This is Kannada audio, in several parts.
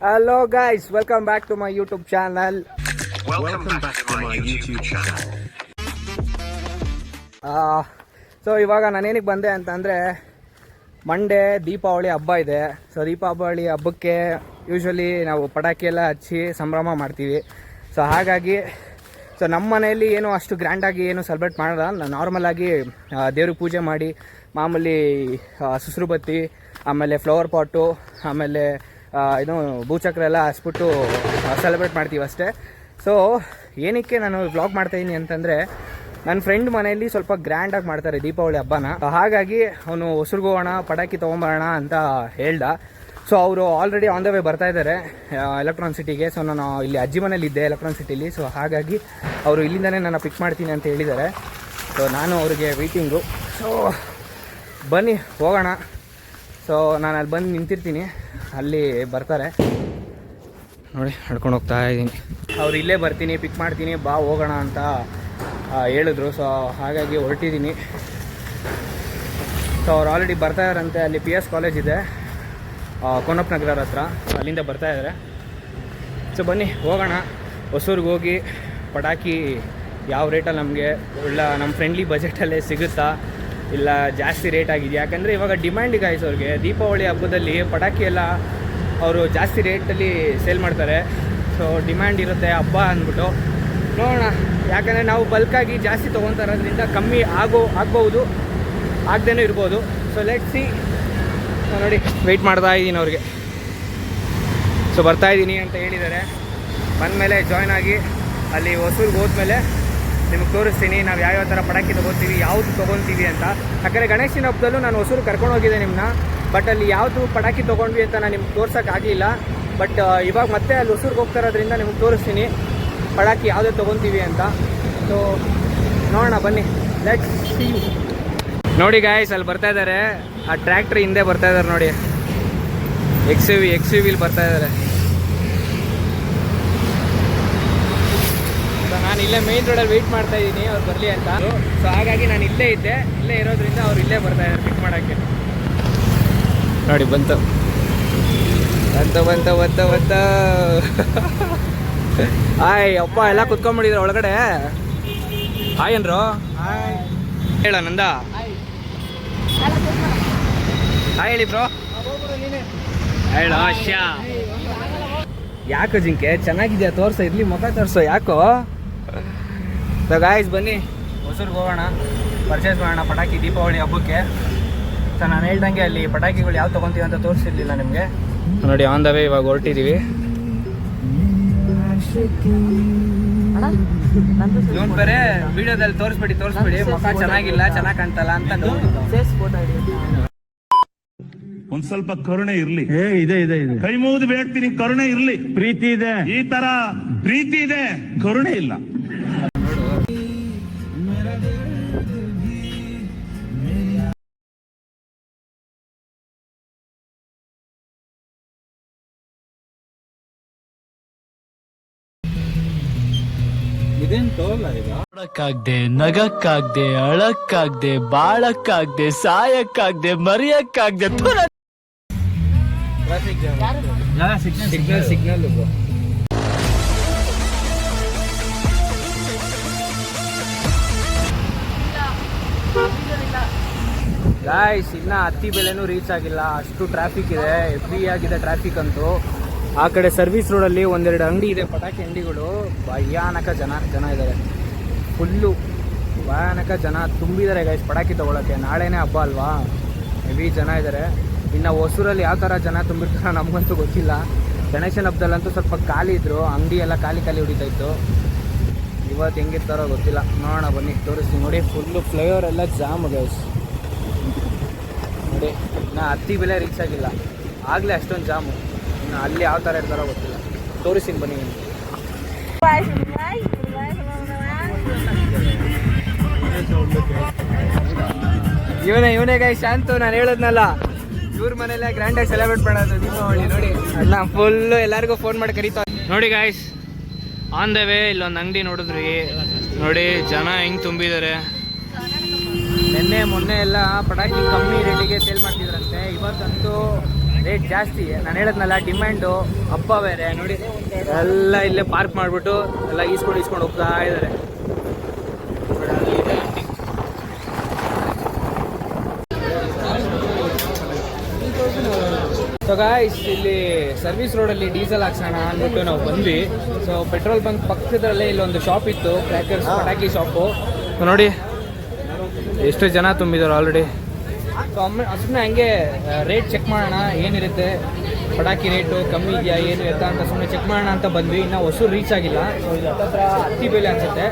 Hello guys, welcome back to my YouTube channel. Welcome back to my YouTube channel. So ಇವಾಗ ನಾನೇನಿಗೆ ಬಂದೆ ಅಂತಂದರೆ ಮಂಡೇ ದೀಪಾವಳಿ ಹಬ್ಬ ಇದೆ. ಸೊ ದೀಪಾವಳಿ ಹಬ್ಬಕ್ಕೆ ಯೂಶ್ವಲಿ ನಾವು ಪಟಾಕಿ ಎಲ್ಲ ಹಚ್ಚಿ ಸಂಭ್ರಮ ಮಾಡ್ತೀವಿ. ಸೊ ಹಾಗಾಗಿ ನಮ್ಮ ಮನೆಯಲ್ಲಿ ಏನು ಅಷ್ಟು ಗ್ರ್ಯಾಂಡಾಗಿ ಏನು ಸೆಲೆಬ್ರೇಟ್ ಮಾಡಲ್ಲ. ನಾನು ನಾರ್ಮಲಾಗಿ ದೇವ್ರಿಗೆ ಪೂಜೆ ಮಾಡಿ ಮಾಮೂಲಿ ಸುಸ್ರು ಬತ್ತಿ, ಆಮೇಲೆ ಫ್ಲವರ್ ಪಾಟು, ಆಮೇಲೆ ಇದು ಭೂಚಕ್ರ ಎಲ್ಲ ಹಸ್ಬಿಟ್ಟು ಸೆಲೆಬ್ರೇಟ್ ಮಾಡ್ತೀವಿ ಅಷ್ಟೇ. ಸೊ ಏನಕ್ಕೆ ನಾನು ವ್ಲಾಗ್ ಮಾಡ್ತಾಯಿದ್ದೀನಿ ಅಂತಂದರೆ, ನನ್ನ ಫ್ರೆಂಡ್ ಮನೆಯಲ್ಲಿ ಸ್ವಲ್ಪ ಗ್ರ್ಯಾಂಡಾಗಿ ಮಾಡ್ತಾರೆ ದೀಪಾವಳಿ ಹಬ್ಬನ. ಹಾಗಾಗಿ ಅವನು ಹೊಸರ್ಗೋಗೋಣ, ಪಟಾಕಿ ತೊಗೊಂಬರೋಣ ಅಂತ ಹೇಳ್ದ. ಸೊ ಅವರು ಆಲ್ರೆಡಿ ಆನ್ ದ ವೇ ಬರ್ತಾ ಇದ್ದಾರೆ ಎಲೆಕ್ಟ್ರಾನಿಕ್ ಸಿಟಿಗೆ. ಸೊ ನಾನು ಇಲ್ಲಿ ಅಜ್ಜಿ ಮನೇಲಿ ಇದ್ದೆ ಎಲೆಕ್ಟ್ರಾನಿಕ್ ಸಿಟಿಲಿ. ಸೊ ಹಾಗಾಗಿ ಅವರು ಇಲ್ಲಿಂದನೇ ನಾನು ಪಿಕ್ ಮಾಡ್ತೀನಿ ಅಂತ ಹೇಳಿದ್ದಾರೆ. ಸೊ ನಾನು ಅವರಿಗೆ ವೆಯ್ಟಿಂಗು. ಸೊ ಬನ್ನಿ ಹೋಗೋಣ. ಸೊ ನಾನು ಅಲ್ಲಿ ಬಂದು ನಿಂತಿರ್ತೀನಿ, ಅಲ್ಲಿ ಬರ್ತಾರೆ ನೋಡಿ, ನಡ್ಕೊಂಡು ಹೋಗ್ತಾ ಇದ್ದೀನಿ. ಅವ್ರು ಇಲ್ಲೇ ಬರ್ತೀನಿ, ಪಿಕ್ ಮಾಡ್ತೀನಿ, ಬಾ ಹೋಗೋಣ ಅಂತ ಹೇಳಿದ್ರು. ಸೊ ಹಾಗಾಗಿ ಹೊರಟಿದ್ದೀನಿ. ಸೊ ಅವ್ರು ಆಲ್ರೆಡಿ ಬರ್ತಾ ಇದ್ದಾರಂತೆ. ಅಲ್ಲಿ PS ಕಾಲೇಜ್ ಇದೆ ಕೋನಪ್ಪ ನಗರ ಹತ್ರ, ಅಲ್ಲಿಂದ ಬರ್ತಾ ಇದ್ದಾರೆ. ಸೊ ಬನ್ನಿ ಹೋಗೋಣ. ಹೊಸೂರಿಗೆ ಹೋಗಿ ಪಟಾಕಿ ಯಾವ ರೇಟಲ್ಲಿ ನಮಗೆ ಇಲ್ಲ ನಮ್ಮ ಫ್ರೆಂಡ್ಲಿ ಬಜೆಟಲ್ಲೇ ಸಿಗುತ್ತಾ, ಇಲ್ಲ ಜಾಸ್ತಿ ರೇಟ್ ಆಗಿದೆ. ಯಾಕಂದರೆ ಇವಾಗ ಡಿಮ್ಯಾಂಡಿಗೆ ಆಯ್ತು ಅವ್ರಿಗೆ. ದೀಪಾವಳಿ ಹಬ್ಬದಲ್ಲಿ ಪಟಾಕಿ ಎಲ್ಲ ಅವರು ಜಾಸ್ತಿ ರೇಟಲ್ಲಿ ಸೇಲ್ ಮಾಡ್ತಾರೆ. ಸೊ ಡಿಮ್ಯಾಂಡ್ ಇರುತ್ತೆ ಹಬ್ಬ ಅಂದ್ಬಿಟ್ಟು. ನೋಡೋಣ, ಯಾಕಂದರೆ ನಾವು ಬಲ್ಕಾಗಿ ಜಾಸ್ತಿ ತೊಗೊತಾ ಇರೋದ್ರಿಂದ ಕಮ್ಮಿ ಆಗ್ಬೋದು, ಆಗದೇನೂ ಇರ್ಬೋದು. So let see. ನೋಡಿ ವೆಯ್ಟ್ ಮಾಡ್ತಾ ಇದ್ದೀನಿ ಅವ್ರಿಗೆ. ಸೊ ಬರ್ತಾಯಿದ್ದೀನಿ ಅಂತ ಹೇಳಿದ್ದಾರೆ. ಬಂದಮೇಲೆ ಜಾಯ್ನ್ ಆಗಿ ಅಲ್ಲಿ ಹೊಸೂರಿಗೆ ಹೋದ್ಮೇಲೆ ನಿಮಗೆ ತೋರಿಸ್ತೀನಿ ನಾವು ಯಾವ್ಯಾವ ಥರ ಪಟಾಕಿ ತೊಗೊತೀವಿ, ಯಾವುದು ತೊಗೊತೀವಿ ಅಂತ. ಯಾಕಂದರೆ ಗಣೇಶನ ಹಬ್ಬದಲ್ಲೂ ನಾನು ಹೊಸೂರು ಕರ್ಕೊಂಡು ಹೋಗಿದ್ದೆ ನಿಮ್ಮನ್ನ. ಬಟ್ ಅಲ್ಲಿ ಯಾವುದು ಪಟಾಕಿ ತೊಗೊಂಡ್ವಿ ಅಂತ ನಾನು ನಿಮ್ಗೆ ತೋರ್ಸೋಕ್ಕಾಗಲಿಲ್ಲ. ಬಟ್ ಇವಾಗ ಮತ್ತೆ ಅಲ್ಲಿ ಹೊಸೂರಿಗೆ ಹೋಗ್ತಾ ಇರೋದ್ರಿಂದ ನಿಮ್ಗೆ ತೋರಿಸ್ತೀನಿ ಪಟಾಕಿ ಯಾವುದೇ ತೊಗೊತೀವಿ ಅಂತ. ಸೊ ನೋಡೋಣ ಬನ್ನಿ, ಲೆಟ್ಸ್ ಸಿ ಯು. ನೋಡಿ ಗಾಯ್ಸ್, ಅಲ್ಲಿ ಬರ್ತಾ ಇದ್ದಾರೆ. ಆ ಟ್ರ್ಯಾಕ್ಟ್ರ್ ಹಿಂದೆ ಬರ್ತಾ ಇದ್ದಾರೆ ನೋಡಿ, ಎಕ್ಸ್ ಯು ವಿಲಿ ಬರ್ತಾ ಇದ್ದಾರೆ. ಸೊ ನಾನು ಇಲ್ಲೇ ಮೇನ್ ರೋಡಲ್ಲಿ ವೆಯ್ಟ್ ಮಾಡ್ತಾ ಇದ್ದೀನಿ ಅವ್ರು ಬರಲಿ ಅಂತ. ಸೊ ಹಾಗಾಗಿ ನಾನು ಇಲ್ಲೇ ಇದ್ದೆ. ಇಲ್ಲೇ ಇರೋದ್ರಿಂದ ಅವ್ರು ಇಲ್ಲೇ ಬರ್ತಾ ಇದ್ದಾರೆ ಪಿಕ್ ಮಾಡೋಕ್ಕೆ. ನೋಡಿ ಬಂತು ಹಾಯ್ ಅಪ್ಪ, ಎಲ್ಲ ಕುತ್ಕೊಂಡ್ಬಿಟ್ಟಿದ್ರು ಒಳಗಡೆ. ಹಾಯ್ ಅನ್ರು, ಹೇಳ ನಂದ ಹಾಯ್ ಹೇಳಿ ಬ್ರೋ. ಹೇಳ ಶಾ. ಯಾಕೋ ಜಿಂಕೆ ಚೆನ್ನಾಗಿದೆಯಾ, ತೋರ್ಸೋ, ಇರ್ಲಿ ಮುಖ ತೋರಿಸೋ, ಯಾಕೋ. ಸೊ ಗಾಯ್ಸ್ ಬನ್ನಿ ಹೊಸೂರಿಗೆ ಹೋಗೋಣ, ಪರ್ಚೇಸ್ ಮಾಡೋಣ ಪಟಾಕಿ ದೀಪಾವಳಿ ಹಬ್ಬಕ್ಕೆ. ಸೊ ನಾನು ಹೇಳ್ದಂಗೆ ಅಲ್ಲಿ ಪಟಾಕಿಗಳು ಯಾವ ತೊಗೊತೀವಿ ಅಂತ ತೋರಿಸಿರ್ಲಿಲ್ಲ ನಿಮಗೆ. ನೋಡಿ ಆನ್ ದ ವೇ ಇವಾಗ ಹೊರಟಿದ್ದೀವಿ. ನೋಡಿ ಬೇರೆ ವಿಡಿಯೋದಲ್ಲಿ ತೋರಿಸ್ಬಿಡಿ ಮುಖ ಚೆನ್ನಾಗಿಲ್ಲ, ಚೆನ್ನಾಗಿ ಕಾಣ್ತಲ್ಲ ಅಂತ. ಒಂದ್ ಸ್ವಲ್ಪ ಕರುಣೆ ಇರ್ಲಿ. ಇದೆ ಕೈ ಮುಗಿದು ಬೇಡ್ತೀನಿ, ಕರುಣೆ ಇರ್ಲಿ. ಪ್ರೀತಿ ಇದೆ, ಈ ತರ ಪ್ರೀತಿ ಇದೆ, ಕರುಣೆ ಇಲ್ಲ. ನೋಡಕ್ಕಾಗ್ದೆ, ನಗಕ್ಕಾಗ್ದೆ, ಅಳಕ್ಕಾಗ್ದೆ, ಬಾಳಕ್ಕಾಗ್ದೆ, ಸಾಯಕ್ಕಾಗ್ದೆ, ಮರಿಯಕ್ಕಾಗ್ದೆ. ಸಿಗ್ನಲ್ ಗಾಯ್ಸ್, ಇನ್ನ ಹತ್ತಿ ಬೆಲೆನೂ ರೀಚ್ ಆಗಿಲ್ಲ, ಅಷ್ಟು ಟ್ರಾಫಿಕ್ ಇದೆ, ಫ್ರೀ ಆಗಿದೆ ಟ್ರಾಫಿಕ್ ಅಂತೂ. ಆ ಕಡೆ ಸರ್ವಿಸ್ ರೋಡಲ್ಲಿ ಒಂದೆರಡು ಅಂಗಡಿ ಇದೆ, ಪಟಾಕಿ ಅಂಗಡಿಗಳು. ಭಯಾನಕ ಜನ ಇದ್ದಾರೆ, ಫುಲ್ಲು ಭಯಾನಕ ಜನ ತುಂಬಿದ್ದಾರೆ ಗೈಸ್ ಪಟಾಕಿ ತೊಗೊಳಕ್ಕೆ. ನಾಳೆನೇ ಹಬ್ಬ ಅಲ್ವಾ, ಹೆವಿ ಜನ ಇದ್ದಾರೆ. ಇನ್ನು ಹೊಸೂರಲ್ಲಿ ಯಾವ ಥರ ಜನ ತುಂಬಿರ್ತಾರೋ ನಮಗಂತೂ ಗೊತ್ತಿಲ್ಲ. ಗಣೇಶನ ಹಬ್ಬದಲ್ಲಂತೂ ಸ್ವಲ್ಪ ಖಾಲಿ ಇದ್ದರು, ಅಂಗಡಿ ಎಲ್ಲ ಖಾಲಿ ಹೊಡಿತಾ ಇತ್ತು. ಇವತ್ತು ಹೆಂಗಿರ್ತಾರೋ ಗೊತ್ತಿಲ್ಲ, ನೋಡೋಣ ಬನ್ನಿ ತೋರಿಸ್ತೀನಿ. ನೋಡಿ ಫುಲ್ಲು ಫ್ಲೈಓವರ್ ಎಲ್ಲ ಜಾಮ್ ಗೈಸ್. ನೋಡಿ ಇನ್ನು ಹತ್ತಿ ಬೆಲೆ ರೀಚ್ ಆಗಿಲ್ಲ, ಆಗಲೇ ಅಷ್ಟೊಂದು ಜಾಮು. ಇನ್ನು ಅಲ್ಲಿ ಯಾವ ಥರ ಇರ್ತಾರೋ ಗೊತ್ತಿಲ್ಲ, ತೋರಿಸ್ತೀನಿ ಬನ್ನಿ. ಇವನೇ ಗೈ ಶಾಂತು, ನಾನು ಹೇಳೋದ್ನಲ್ಲ, ಇವ್ರ ಮನೆಯಲ್ಲೇ ಗ್ರ್ಯಾಂಡಾಗಿ ಸೆಲೆಬ್ರೇಟ್ ಮಾಡೋದು ದೀಪಾವಳಿ. ನೋಡಿ ಅಲ್ಲ ಫುಲ್ಲು ಎಲ್ಲರಿಗೂ ಫೋನ್ ಮಾಡಿ ಕರೀತಾ. ನೋಡಿ ಗಾಯ್ಸ್, ಆನ್ ದ ವೇ ಇಲ್ಲೊಂದು ಅಂಗಡಿ ನೋಡಿದ್ರಿ, ನೋಡಿ ಜನ ಹೆಂಗೆ ತುಂಬಿದ್ದಾರೆ. ಮೊನ್ನೆ ಎಲ್ಲ ಪಟಾಕಿ ಕಮ್ಮಿ ರೇಟಿಗೆ ಸೇಲ್ ಮಾಡ್ತಿದ್ರಂತೆ. ಇವತ್ತಂತೂ ರೇಟ್ ಜಾಸ್ತಿ. ನಾನು ಹೇಳಿದ್ನಲ್ಲ, ಡಿಮ್ಯಾಂಡು ಹಬ್ಬ ಬೇರೆ ನೋಡಿ, ಎಲ್ಲ ಇಲ್ಲೇ ಪಾರ್ಕ್ ಮಾಡಿಬಿಟ್ಟು ಎಲ್ಲ ಈಸ್ಕೊಂಡು ಹೋಗ್ತಾ ಇದ್ದಾರೆ. ಸೊ ಗಾಯ್ಸ್, ಇಲ್ಲಿ ಸರ್ವಿಸ್ ರೋಡಲ್ಲಿ ಡೀಸೆಲ್ ಹಾಕ್ಸೋಣ ಅಂದ್ಬಿಟ್ಟು ನಾವು ಬಂದ್ವಿ. ಸೊ ಪೆಟ್ರೋಲ್ ಬಂಕ್ ಪಕ್ಕದಲ್ಲೇ ಇಲ್ಲೊಂದು ಶಾಪ್ ಇತ್ತು, ಕ್ರ್ಯಾಕರ್ಸ್ ಪಟಾಕಿ ಶಾಪು. ನೋಡಿ ಎಷ್ಟು ಜನ ತುಂಬಿದ್ದಾರೆ ಆಲ್ರೆಡಿ. ಸೊ ಸುಮ್ಮನೆ ಹಂಗೆ ರೇಟ್ ಚೆಕ್ ಮಾಡೋಣ, ಏನಿರುತ್ತೆ ಪಟಾಕಿ ರೇಟು ಕಮ್ಮಿ ಇದೆಯಾ ಏನು ಎತ್ತ ಅಂತ ಸುಮ್ಮನೆ ಚೆಕ್ ಮಾಡೋಣ ಅಂತ ಬಂದ್ವಿ. ಇನ್ನೂ ಹೊಸೂರು ರೀಚ್ ಆಗಿಲ್ಲ. ಸೊ ಇದು ಹತ್ತತ್ರ ಹತ್ತಿ ಬೆಲೆ ಅನಿಸುತ್ತೆ.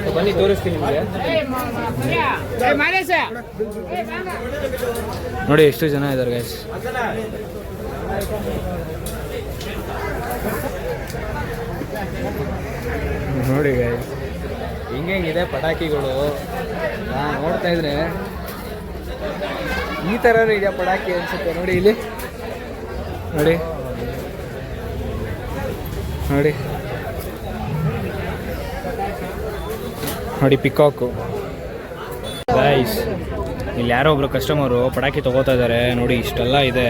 ಸೊ ಬನ್ನಿ ತೋರಿಸ್ತೀನಿ ನಿಮಗೆ. ನೋಡಿ ಎಷ್ಟು ಜನ ಇದ್ದಾರೆ ಗೈಸ್. ನೋಡಿ ಗೈಸ್ ಹಿಂಗಿದೆ ಪಟಾಕಿಗಳು. ನೋಡ್ತಾ ಇದ್ರೆ ಈ ಥರನೂ ಇದೆ ಪಟಾಕಿ ಅನ್ಸುತ್ತೆ. ನೋಡಿ ಇಲ್ಲಿ ನೋಡಿ ನೋಡಿ ನೋಡಿ ಪಿಕಾಕು ಗೈಸ್. ಇಲ್ಲಿ ಯಾರೋ ಒಬ್ರು ಕಸ್ಟಮರು ಪಟಾಕಿ ತೊಗೋತಾ ಇದ್ದಾರೆ. ನೋಡಿ ಇಷ್ಟೆಲ್ಲ ಇದೆ.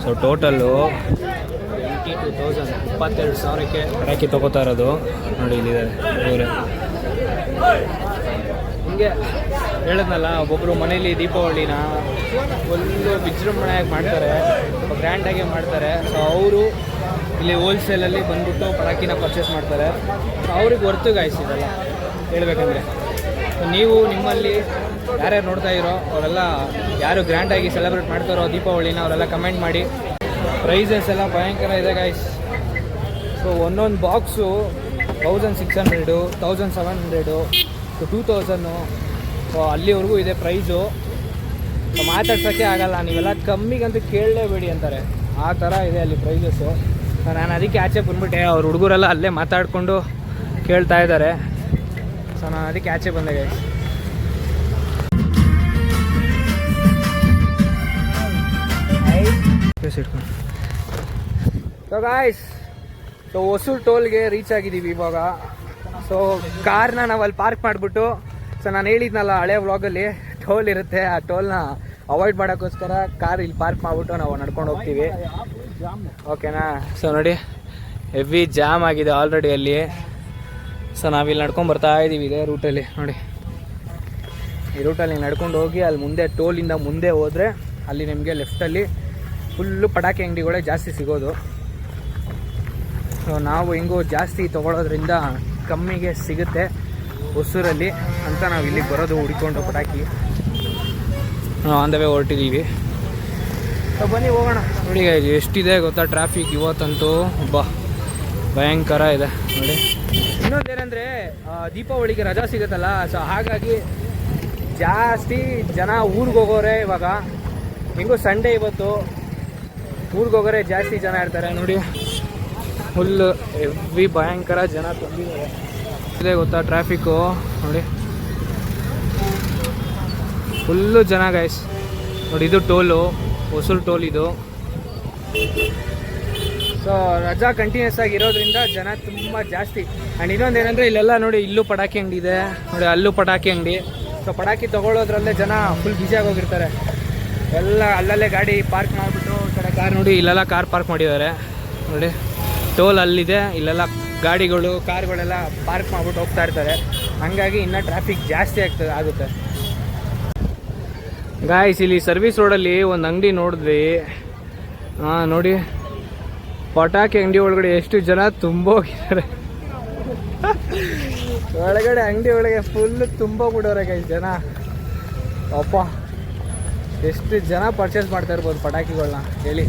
ಸೊ ಟೋಟಲ್ಲು 22,000 ಪಟಾಕಿ ತೊಗೋತಾ ಇರೋದು. ನೋಡಿ ಇಲ್ಲಿದ್ದಾರೆ ಇವರೇ. ಹಿಂಗೆ ಹೇಳಿದ್ನಲ್ಲ, ಒಬ್ಬೊಬ್ಬರು ಮನೇಲಿ ದೀಪಾವಳಿನ ಫುಲ್ಲು ವಿಜೃಂಭಣೆಯಾಗಿ ಮಾಡ್ತಾರೆ, ಗ್ರ್ಯಾಂಡಾಗಿ ಮಾಡ್ತಾರೆ. ಸೊ ಅವರು ಇಲ್ಲಿ ಹೋಲ್ಸೇಲಲ್ಲಿ ಬಂದ್ಬಿಟ್ಟು ಪಟಾಕಿನ ಪರ್ಚೇಸ್ ಮಾಡ್ತಾರೆ. ಸೊ ಅವ್ರಿಗೆ ಹೊರ್ತು ಗಾಯ್ಸ್ ಇದೆಲ್ಲ ಹೇಳ್ಬೇಕಂದ್ರೆ. ಸೊ ನೀವು ನಿಮ್ಮಲ್ಲಿ ಯಾರ್ಯಾರು ನೋಡ್ತಾ ಇರೋ ಅವರೆಲ್ಲ ಯಾರು ಗ್ರ್ಯಾಂಡಾಗಿ ಸೆಲೆಬ್ರೇಟ್ ಮಾಡ್ತಾರೋ ದೀಪಾವಳಿನ ಅವರೆಲ್ಲ ಕಮೆಂಟ್ ಮಾಡಿ. ಪ್ರೈಸಸ್ ಎಲ್ಲ ಭಯಂಕರ ಇದೆ ಗಾಯ್ಸ್. ಸೊ ಒಂದೊಂದು ಬಾಕ್ಸು 1600, 1700, 2000. ಸೊ ಅಲ್ಲಿವರೆಗೂ ಇದೆ ಪ್ರೈಸು. ಸೊ ಮಾತಾಡ್ಸೋಕ್ಕೆ ಆಗಲ್ಲ, ನೀವೆಲ್ಲ ಕಮ್ಮಿಗಂತೂ ಕೇಳಲೇಬೇಡಿ ಅಂತಾರೆ, ಆ ಥರ ಇದೆ ಅಲ್ಲಿ ಪ್ರೈಸಸ್ಸು. ಸೊ ನಾನು ಅದಕ್ಕೆ ಆಚೆ ಬಂದುಬಿಟ್ಟೆ. ಅವ್ರ ಹುಡುಗರೆಲ್ಲ ಅಲ್ಲೇ ಮಾತಾಡಿಕೊಂಡು ಕೇಳ್ತಾ ಇದ್ದಾರೆ. ಸೊ ನಾನು ಅದಕ್ಕೆ ಆಚೆ ಬಂದೆ guys. So guys, so Hosur ಟೋಲ್ಗೆ ರೀಚ್ ಆಗಿದ್ದೀವಿ ಇವಾಗ. ಸೊ ಕಾರ್ನ ನಾವು ಅಲ್ಲಿ ಪಾರ್ಕ್ ಮಾಡಿಬಿಟ್ಟು, ಸೊ ನಾನು ಹೇಳಿದ್ನಲ್ಲ ಹಳೆ ವ್ಲಾಗಲ್ಲಿ ಟೋಲ್ ಇರುತ್ತೆ, ಆ ಟೋಲ್ನ ಅವಾಯ್ಡ್ ಮಾಡೋಕ್ಕೋಸ್ಕರ ಕಾರ್ ಇಲ್ಲಿ ಪಾರ್ಕ್ ಮಾಡಿಬಿಟ್ಟು ನಾವು ನಡ್ಕೊಂಡು ಹೋಗ್ತೀವಿ. ಓಕೆನಾ? ಸೊ ನೋಡಿ ಹೆವಿ ಜಾಮ್ ಆಗಿದೆ ಆಲ್ರೆಡಿ ಅಲ್ಲಿ. ಸೊ ನಾವಿಲ್ಲಿ ನಡ್ಕೊಂಡು ಬರ್ತಾ ಇದ್ದೀವಿ ಇದೇ ರೂಟಲ್ಲಿ. ನೋಡಿ ಈ ರೂಟಲ್ಲಿ ನಡ್ಕೊಂಡು ಹೋಗಿ ಅಲ್ಲಿ ಮುಂದೆ ಟೋಲಿಂದ ಮುಂದೆ ಹೋದರೆ ಅಲ್ಲಿ ನಿಮಗೆ ಲೆಫ್ಟಲ್ಲಿ ಫುಲ್ಲು ಪಟಾಕಿ ಅಂಗಡಿಗಳೇ ಜಾಸ್ತಿ ಸಿಗೋದು. ಸೊ ನಾವು ಹೆಂಗೂ ಜಾಸ್ತಿ ತೊಗೊಳೋದ್ರಿಂದ ಕಮ್ಮಿಗೆ ಸಿಗುತ್ತೆ ಹೊಸೂರಲ್ಲಿ ಅಂತ ನಾವು ಇಲ್ಲಿಗೆ ಬರೋದು ಹುಡ್ಕೊಂಡು ಪಟಾಕಿ. ನಾವು ಆನ್ ದ ವೇ ಹೊರಟಿದ್ದೀವಿ. ಸೊ ಬನ್ನಿ ಹೋಗೋಣ. ನೋಡಿ ಎಷ್ಟಿದೆ ಗೊತ್ತಾ ಟ್ರಾಫಿಕ್ ಇವತ್ತಂತೂ, ಭಯಂಕರ ಇದೆ ನೋಡಿ. ಇನ್ನೊಂದೇನೆಂದರೆ ದೀಪಾವಳಿಗೆ ರಜಾ ಸಿಗುತ್ತಲ್ಲ, ಸೊ ಹಾಗಾಗಿ ಜಾಸ್ತಿ ಜನ ಊರಿಗೆ ಹೋಗೋರೆ. ಇವಾಗ ಹೆಂಗೂ ಸಂಡೇ ಇವತ್ತು, ಊರಿಗೆ ಹೋಗೋರೆ ಜಾಸ್ತಿ ಜನ ಇರ್ತಾರೆ. ನೋಡಿ ಫುಲ್ ಹೆವಿ ಭಯಂಕರ ಜನ ತುಂಬಿದ್ದಾರೆ. ಇದೆ ಗೊತ್ತಾ ಟ್ರಾಫಿಕ್ಕು ನೋಡಿ, ಫುಲ್ಲು ಜನ ಗೈಸ್. ನೋಡಿ ಇದು ಟೋಲು, ಹೊಸೂರು ಟೋಲ್ ಇದು. ಸೊ ರಜಾ ಕಂಟಿನ್ಯೂಸ್ ಆಗಿರೋದ್ರಿಂದ ಜನ ತುಂಬ ಜಾಸ್ತಿ. ಆ್ಯಂಡ್ ಇನ್ನೊಂದೇನೆಂದರೆ ಇಲ್ಲೆಲ್ಲ ನೋಡಿ, ಇಲ್ಲೂ ಪಟಾಕಿ ಅಂಗಡಿ ಇದೆ ನೋಡಿ, ಅಲ್ಲೂ ಪಟಾಕಿ ಅಂಗಡಿ. ಸೊ ಪಟಾಕಿ ತೊಗೊಳೋದ್ರಲ್ಲೇ ಜನ ಫುಲ್ ಬ್ಯುಸಿಯಾಗಿ ಹೋಗಿರ್ತಾರೆ. ಎಲ್ಲ ಅಲ್ಲಲ್ಲೇ ಗಾಡಿ ಪಾರ್ಕ್ ಮಾಡಿಬಿಟ್ಟು ಈ ಕಡೆ ಕಾರ್ ನೋಡಿ, ಇಲ್ಲೆಲ್ಲ ಕಾರ್ ಪಾರ್ಕ್ ಮಾಡಿದ್ದಾರೆ ನೋಡಿ. ಟೋಲ್ ಅಲ್ಲಿದೆ, ಇಲ್ಲೆಲ್ಲ ಗಾಡಿಗಳು ಕಾರ್ಗಳೆಲ್ಲ ಪಾರ್ಕ್ ಮಾಡಿಬಿಟ್ಟು ಹೋಗ್ತಾ ಇರ್ತಾರೆ. ಹಾಗಾಗಿ ಇನ್ನೂ ಟ್ರಾಫಿಕ್ ಜಾಸ್ತಿ ಆಗುತ್ತೆ ಗಾಯ್ಸ್. ಇಲ್ಲಿ ಸರ್ವಿಸ್ ರೋಡಲ್ಲಿ ಒಂದು ಅಂಗಡಿ ನೋಡಿದ್ವಿ. ನೋಡಿ ಪಟಾಕಿ ಅಂಗಡಿ ಒಳಗಡೆ ಎಷ್ಟು ಜನ ತುಂಬೋಗಿದ್ದಾರೆ. ಒಳಗಡೆ ಅಂಗಡಿ ಒಳಗೆ ಫುಲ್ ತುಂಬೋಗ್ಬಿಡೋರೆ ಗೈಸ್ ಜನ. ಅಪ್ಪ ಎಷ್ಟು ಜನ ಪರ್ಚೇಸ್ ಮಾಡ್ತಾ ಇರ್ಬೋದು ಪಟಾಕಿಗಳನ್ನ ಹೇಳಿ.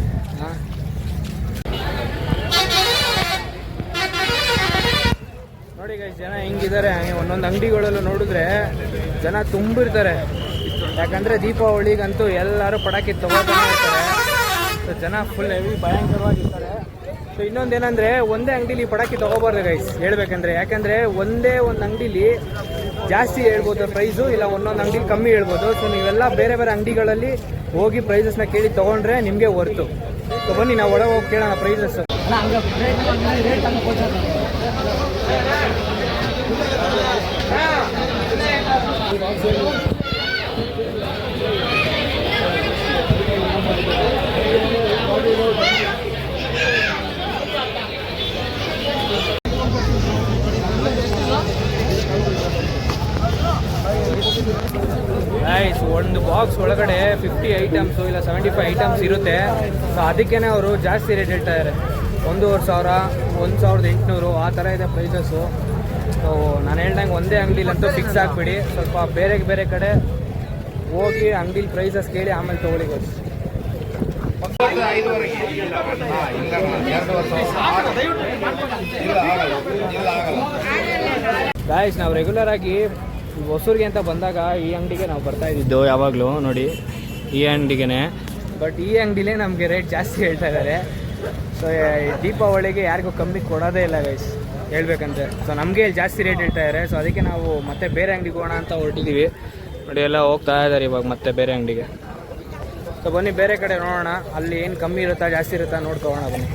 ನೋಡಿ ಗೈಸ್ ಜನ ಹೆಂಗಿದ್ದಾರೆ. ಒಂದೊಂದು ಅಂಗಡಿಗಳಲ್ಲೂ ನೋಡಿದ್ರೆ ಜನ ತುಂಬಿರ್ತಾರೆ. ಯಾಕಂದರೆ ದೀಪಾವಳಿಗಂತೂ ಎಲ್ಲರೂ ಪಟಾಕಿ ತೊಗೊಳ್ತಾನೆ ಇರ್ತಾರೆ. ಸೊ ಜನ ಫುಲ್ ಹೆವಿ ಭಯಂಕರವಾಗಿರ್ತಾರೆ. ಸೊ ಇನ್ನೊಂದೇನೆಂದರೆ ಒಂದೇ ಅಂಗಡಿಲಿ ಪಟಾಕಿ ತೊಗೋಬಾರ್ದು ಗೈಸ್ ಹೇಳ್ಬೇಕಂದ್ರೆ. ಯಾಕಂದರೆ ಒಂದೇ ಒಂದು ಅಂಗಡಿಲಿ ಜಾಸ್ತಿ ಹೇಳ್ಬೋದು ಪ್ರೈಸು, ಇಲ್ಲ ಒಂದೊಂದು ಅಂಗಡಿಲಿ ಕಮ್ಮಿ ಹೇಳ್ಬೋದು. ಸೊ ನೀವೆಲ್ಲ ಬೇರೆ ಬೇರೆ ಅಂಗಡಿಗಳಲ್ಲಿ ಹೋಗಿ ಪ್ರೈಸಸ್ನ ಕೇಳಿ ತೊಗೊಂಡ್ರೆ ನಿಮಗೆ ಹೊರ್ತು. ಸೊ ಬನ್ನಿ ನಾವು ಒಳಗೆ ಹೋಗಿ ಕೇಳೋಣ ಪ್ರೈಸಸ್. 50 ಐಟಮ್ಸು ಇಲ್ಲ 75 ಐಟಮ್ಸ್ ಇರುತ್ತೆ. ಸೊ ಅದಕ್ಕೇ ಅವರು ಜಾಸ್ತಿ ರೇಟ್ ಹೇಳ್ತಾ ಇದ್ದಾರೆ. 1,500, 1,800 ಆ ಥರ ಇದೆ ಪ್ರೈಸಸ್ಸು. ಸೊ ನಾನು ಹೇಳ್ದಂಗೆ ಒಂದೇ ಅಂಗಡಿಲಂತೂ ಫಿಕ್ಸ್ ಆಗಿಬಿಡಿ. ಸ್ವಲ್ಪ ಬೇರೆ ಬೇರೆ ಕಡೆ ಹೋಗಿ ಅಂಗಡಿಲಿ ಪ್ರೈಸಸ್ ಕೇಳಿ ಆಮೇಲೆ ತೊಗೊಳ್ಳಿ ಗೊತ್ತು. ಗಾಯ್ಸ್, ನಾವು ರೆಗ್ಯುಲರ್ ಆಗಿ ಹೊಸೂರಿಗೆ ಅಂತ ಬಂದಾಗ ಈ ಅಂಗಡಿಗೆ ನಾವು ಬರ್ತಾ ಇದ್ದಿದ್ದು ಯಾವಾಗಲೂ ನೋಡಿ, ಈ ಅಂಗಡಿಗೆ. ಬಟ್ ಈ ಅಂಗಡಿಲೇ ನಮಗೆ ರೇಟ್ ಜಾಸ್ತಿ ಹೇಳ್ತಾ ಇದ್ದಾರೆ. ಸೊ ದೀಪಾವಳಿಗೆ ಯಾರಿಗೂ ಕಮ್ಮಿ ಕೊಡೋದೇ ಇಲ್ಲ ಗೈಸ್ ಹೇಳ್ಬೇಕಂದ್ರೆ. ಸೊ ನಮಗೆ ಇಲ್ಲಿ ಜಾಸ್ತಿ ರೇಟ್ ಹೇಳ್ತಾ ಇದ್ದಾರೆ. ಸೊ ಅದಕ್ಕೆ ನಾವು ಮತ್ತೆ ಬೇರೆ ಅಂಗಡಿಗೆ ಹೋಗೋಣ ಅಂತ ಹೊರಟಿದ್ದೀವಿ. ನೋಡಿ ಎಲ್ಲ ಹೋಗ್ತಾ ಇದ್ದಾರೆ ಇವಾಗ ಮತ್ತೆ ಬೇರೆ ಅಂಗಡಿಗೆ. ಸೊ ಬನ್ನಿ ಬೇರೆ ಕಡೆ ನೋಡೋಣ, ಅಲ್ಲಿ ಏನು ಕಮ್ಮಿ ಇರುತ್ತಾ ಜಾಸ್ತಿ ಇರುತ್ತಾ ನೋಡ್ಕೊಳ್ಳೋಣ ಬನ್ನಿ.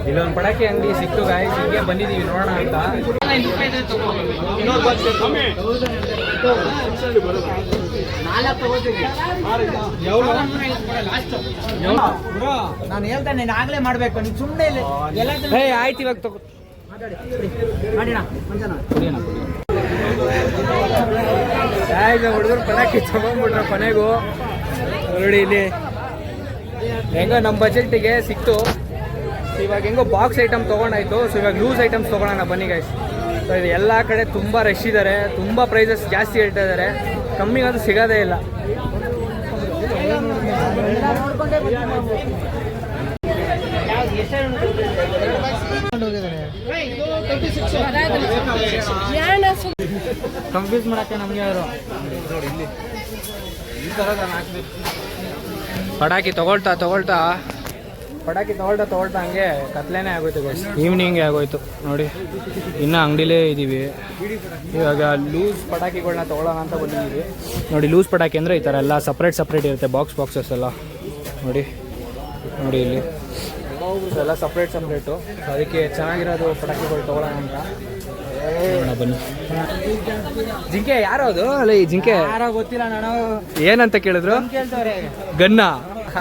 ಇಲ್ಲೊಂದು ಪಟಾಕಿ ಅಂಗಡಿ ಸಿಕ್ತು ಗಾಯ್ಸ್, ಹಿಂಗೆ ಬಂದಿದ್ದೀವಿ ನೋಡೋಣ ಅಂತ. ನಾನು ಹೇಳ್ತಾನೆ ಆಗ್ಲೇ ಮಾಡ್ಬೇಕು, ನೀನು ಸುಮ್ಮನೆ ಆಯ್ತು ಇವಾಗ ತಗೋ ಹುಡುಗರು ಪಟಾಕಿ ತಗೊಂಡ್ಬಿಟ್ರ ಕೊನೆಗೂ. ನೋಡಿ ಇಲ್ಲಿ ಹೆಂಗೋ ನಮ್ಮ ಬಜೆಟ್ಟಿಗೆ ಸಿಕ್ತು. ಇವಾಗ ಹೆಂಗೋ ಬಾಕ್ಸ್ ಐಟಮ್ ತೊಗೊಂಡಾಯ್ತು. ಸೊ ಇವಾಗ ಲೂಸ್ ಐಟಮ್ಸ್ ತೊಗೊಳ್ಳೋಣ ಬನ್ನಿ ಗೈಸ್. ಸೊ ಇದು ಎಲ್ಲ ಕಡೆ ತುಂಬ ರಶ್ ಇದ್ದಾರೆ, ತುಂಬ ಪ್ರೈಸಸ್ ಜಾಸ್ತಿ ಹೇಳ್ತಾ ಇದ್ದಾರೆ, ಕಮ್ಮಿಗಂತೂ ಸಿಗೋದೇ ಇಲ್ಲ. ಕನ್ಫ್ಯೂಸ್ ಮಾಡಕ್ಕೆ ನಮಗೆ ಅವರು ಈ ಥರ ಪಟಾಕಿ ತಗೊಳ್ತಾ ಹಂಗೆ ಕತ್ಲೇನೆ ಆಗೋಯ್ತು ಗೈಸ್. ಈವ್ನಿಂಗೇ ಆಗೋಯ್ತು ನೋಡಿ, ಇನ್ನೂ ಅಂಗಡಿಲೇ ಇದ್ದೀವಿ. ಇವಾಗ ಲೂಸ್ ಪಟಾಕಿಗಳನ್ನ ತೊಗೊಳ್ಳೋಣ ಅಂತ ಬಂದಿದ್ದೀವಿ. ನೋಡಿ ಲೂಸ್ ಪಟಾಕಿ ಅಂದರೆ ಈ ಥರ ಎಲ್ಲ ಸಪ್ರೇಟ್ ಇರುತ್ತೆ, ಬಾಕ್ಸಸ್ ಎಲ್ಲ ನೋಡಿ ಇಲ್ಲಿ ಎಲ್ಲ ಸಪ್ರೇಟು. ಅದಕ್ಕೆ ಚೆನ್ನಾಗಿರೋದು ಪಟಾಕಿಗಳು ತೊಗೊಳ್ಳೋಣ ಅಂತ ಬನ್ನಿ. ಜಿಂಕೆ ಯಾರೋ ಅದು ಅಲ್ಲ, ಈ ಜಿಂಕೆ ಯಾರೋ ಗೊತ್ತಿಲ್ಲ. ನಾನು ಏನಂತ ಕೇಳಿದ್ರು, ಕೇಳ್ತವ್ರೆ ಗನ್ನ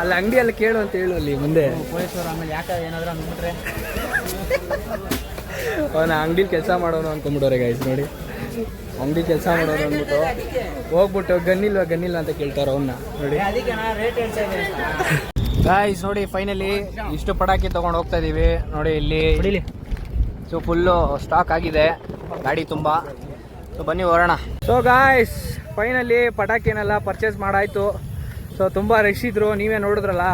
ಅಲ್ಲಿ ಅಂಗಡಿಯಲ್ಲಿ ಕೇಳು ಅಂತ ಹೇಳು ಅಲ್ಲಿ ಮುಂದೆ. ಪೊಲೀಸರು ಆಮೇಲೆ ಯಾಕೆ ಏನಾದ್ರು ಅಂದ್ಬಿಟ್ರೆ ಅವನ ಅಂಗಡಿಲಿ ಕೆಲಸ ಮಾಡೋನು ಅನ್ಕೊಂಡ್ಬಿಟ್ಟವ್ರೆ ಗೈಸ್. ನೋಡಿ ಅಂಗಡಿ ಕೆಲಸ ಮಾಡೋನು ಅಂದ್ಬಿಟ್ಟು ಹೋಗ್ಬಿಟ್ಟು ಗನ್ನಿಲ್ವಾ ಅಂತ ಕೇಳ್ತಾರ ಅವನ್ನ ನೋಡಿ. ಅದಕ್ಕೆ ನಾನು ರೇಟ್ ಹೇಳ್ತಾ ಇದ್ದೀನಿ ಗಾಯ್ಸ್. ನೋಡಿ ಫೈನಲಿ ಇಷ್ಟು ಪಟಾಕಿ ತೊಗೊಂಡು ಹೋಗ್ತಾ ಇದ್ದೀವಿ. ನೋಡಿ ಇಲ್ಲಿ ಸೊ ಫುಲ್ಲು ಸ್ಟಾಕ್ ಆಗಿದೆ ಗಾಡಿ ತುಂಬ. ಸೊ ಬನ್ನಿ ಹೊರೋಣ. ಸೊ ಗಾಯ್ಸ್ ಫೈನಲಿ ಪಟಾಕಿನೆಲ್ಲ ಪರ್ಚೇಸ್ ಮಾಡಾಯಿತು. ಸೊ ತುಂಬ ರಶ್ ಇದ್ರು, ನೀವೇ ನೋಡಿದ್ರಲ್ಲ,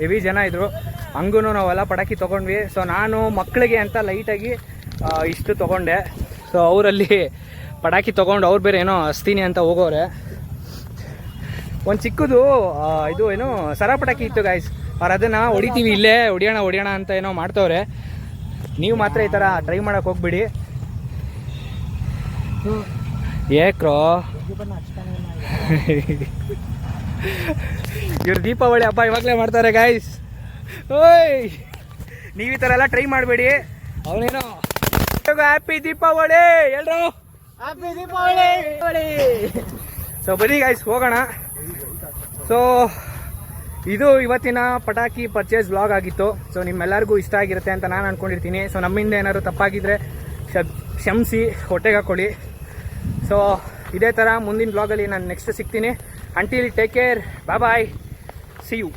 ಹೆವಿ ಜನ ಇದ್ದರು. ಹಂಗೂ ನಾವೆಲ್ಲ ಪಟಾಕಿ ತೊಗೊಂಡ್ವಿ. ಸೊ ನಾನು ಮಕ್ಕಳಿಗೆ ಅಂತ ಲೈಟಾಗಿ ಇಷ್ಟು ತೊಗೊಂಡೆ. ಸೊ ಅವರಲ್ಲಿ ಪಟಾಕಿ ತೊಗೊಂಡು ಅವ್ರು ಬೇರೆ ಏನೋ ಹಸ್ತೀನಿ ಅಂತ ಹೋಗೋರೆ. ಒಂದು ಚಿಕ್ಕದು ಇದು ಏನು ಸರ ಪಟಾಕಿ ಇತ್ತು ಗಾಯ್ಸ್. ಅವ್ರು ಅದನ್ನು ಹೊಡಿತೀವಿ ಇಲ್ಲೇ ಹೊಡಿಯೋಣ ಅಂತ ಏನೋ ಮಾಡ್ತವ್ರೆ. ನೀವು ಮಾತ್ರ ಈ ಥರ ಟ್ರೈ ಮಾಡೋಕೆ ಹೋಗ್ಬಿಡಿ. ಏಕ್ರೋ ಇವ್ರು ದೀಪಾವಳಿ ಹಬ್ಬ ಇವಾಗಲೇ ಮಾಡ್ತಾರೆ ಗಾಯ್ಸ್. ಓಯ್ ನೀವು ಈ ಥರ ಎಲ್ಲ ಟ್ರೈ ಮಾಡಬೇಡಿ. ಅವನೇನೋ ಹ್ಯಾಪಿ ದೀಪಾವಳಿ ಎಲ್ರು, ಹ್ಯಾಪಿ ದೀಪಾವಳಿ. ಸೊ ಬನ್ನಿ ಗಾಯ್ಸ್ ಹೋಗೋಣ. ಸೊ ಇದು ಇವತ್ತಿನ ಪಟಾಕಿ ಪರ್ಚೇಸ್ ವ್ಲಾಗ್ ಆಗಿತ್ತು. ಸೊ ನಿಮ್ಮೆಲ್ಲರಿಗೂ ಇಷ್ಟ ಆಗಿರುತ್ತೆ ಅಂತ ನಾನು ಅಂದ್ಕೊಂಡಿರ್ತೀನಿ. ಸೊ ನಮ್ಮಿಂದ ಏನಾದ್ರು ತಪ್ಪಾಗಿದ್ದರೆ ಕ್ಷಮಿಸಿ, ಹೊಟ್ಟೆಗೆ ಹಾಕ್ಕೊಳ್ಳಿ. ಸೊ ಇದೇ ಥರ ಮುಂದಿನ ವ್ಲಾಗಲ್ಲಿ ನಾನು ನೆಕ್ಸ್ಟ್ ಸಿಗ್ತೀನಿ. Until take care, bye, see you.